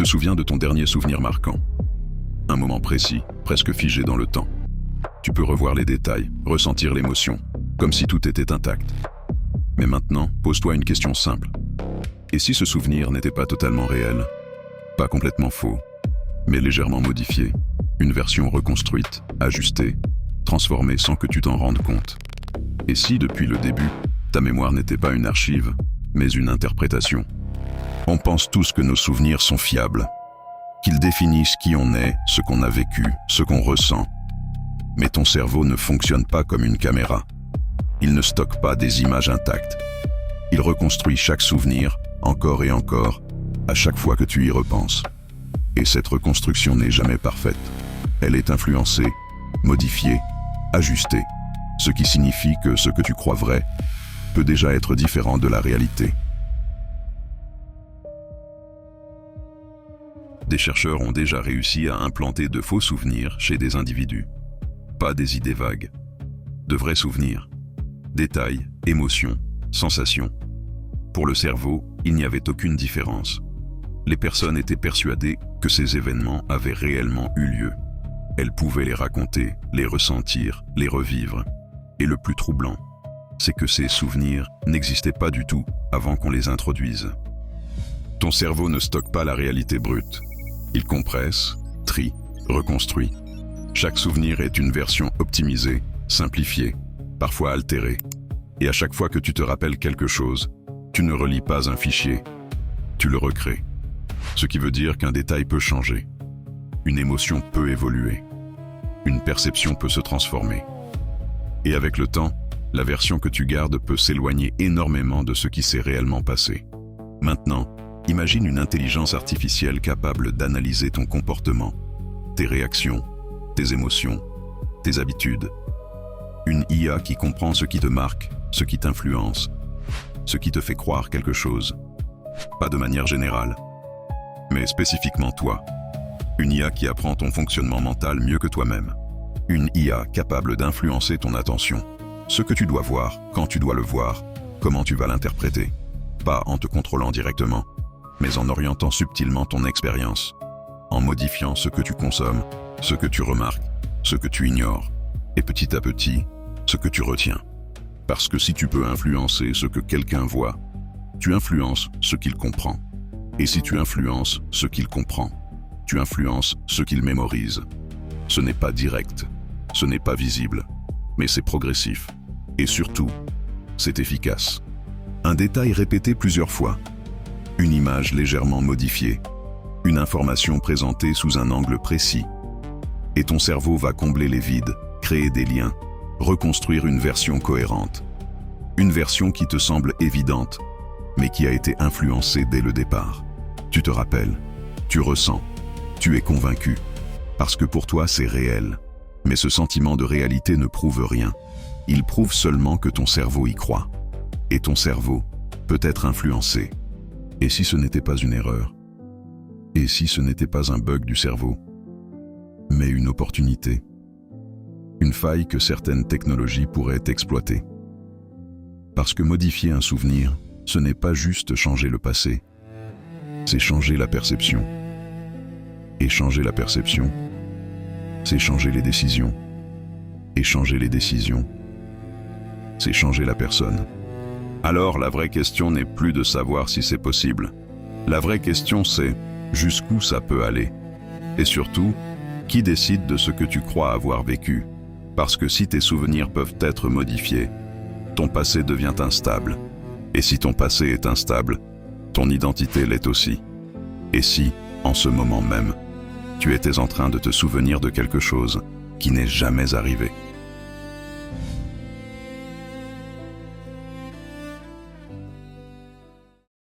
te souviens de ton dernier souvenir marquant. Un moment précis, presque figé dans le temps. Tu peux revoir les détails, ressentir l'émotion, comme si tout était intact. Mais maintenant, pose-toi une question simple. Et si ce souvenir n'était pas totalement réel, pas complètement faux, mais légèrement modifié, une version reconstruite, ajustée, transformée sans que tu t'en rendes compte? Et si, depuis le début, ta mémoire n'était pas une archive, mais une interprétation? On pense tous que nos souvenirs sont fiables, qu'ils définissent qui on est, ce qu'on a vécu, ce qu'on ressent. Mais ton cerveau ne fonctionne pas comme une caméra. Il ne stocke pas des images intactes. Il reconstruit chaque souvenir, encore et encore, à chaque fois que tu y repenses. Et cette reconstruction n'est jamais parfaite. Elle est influencée, modifiée, ajustée, ce qui signifie que ce que tu crois vrai peut déjà être différent de la réalité. Des chercheurs ont déjà réussi à implanter de faux souvenirs chez des individus. Pas des idées vagues, de vrais souvenirs, détails, émotions, sensations. Pour le cerveau, il n'y avait aucune différence. Les personnes étaient persuadées que ces événements avaient réellement eu lieu. Elles pouvaient les raconter, les ressentir, les revivre. Et le plus troublant, c'est que ces souvenirs n'existaient pas du tout avant qu'on les introduise. Ton cerveau ne stocke pas la réalité brute. Il compresse, trie, reconstruit. Chaque souvenir est une version optimisée, simplifiée, parfois altérée. Et à chaque fois que tu te rappelles quelque chose, tu ne relis pas un fichier, tu le recrées. Ce qui veut dire qu'un détail peut changer. Une émotion peut évoluer. Une perception peut se transformer. Et avec le temps, la version que tu gardes peut s'éloigner énormément de ce qui s'est réellement passé. Maintenant, imagine une intelligence artificielle capable d'analyser ton comportement, tes réactions, tes émotions, tes habitudes. Une IA qui comprend ce qui te marque, ce qui t'influence, ce qui te fait croire quelque chose. Pas de manière générale, mais spécifiquement toi. Une IA qui apprend ton fonctionnement mental mieux que toi-même. Une IA capable d'influencer ton attention. Ce que tu dois voir, quand tu dois le voir, comment tu vas l'interpréter. Pas en te contrôlant directement, mais en orientant subtilement ton expérience, en modifiant ce que tu consommes, ce que tu remarques, ce que tu ignores, et petit à petit, ce que tu retiens. Parce que si tu peux influencer ce que quelqu'un voit, tu influences ce qu'il comprend. Et si tu influences ce qu'il comprend, tu influences ce qu'il mémorise. Ce n'est pas direct, ce n'est pas visible, mais c'est progressif. Et surtout, c'est efficace. Un détail répété plusieurs fois, une image légèrement modifiée, une information présentée sous un angle précis. Et ton cerveau va combler les vides, créer des liens, reconstruire une version cohérente. Une version qui te semble évidente, mais qui a été influencée dès le départ. Tu te rappelles, tu ressens, tu es convaincu, parce que pour toi c'est réel. Mais ce sentiment de réalité ne prouve rien. Il prouve seulement que ton cerveau y croit. Et ton cerveau peut être influencé. Et si ce n'était pas une erreur? Et si ce n'était pas un bug du cerveau, mais une opportunité? Une faille que certaines technologies pourraient exploiter. Parce que modifier un souvenir, ce n'est pas juste changer le passé, c'est changer la perception. Et changer la perception, c'est changer les décisions. Et changer les décisions, c'est changer la personne. Alors la vraie question n'est plus de savoir si c'est possible. La vraie question c'est jusqu'où ça peut aller. Et surtout, qui décide de ce que tu crois avoir vécu? Parce que si tes souvenirs peuvent être modifiés, ton passé devient instable. Et si ton passé est instable, ton identité l'est aussi. Et si, en ce moment même, tu étais en train de te souvenir de quelque chose qui n'est jamais arrivé?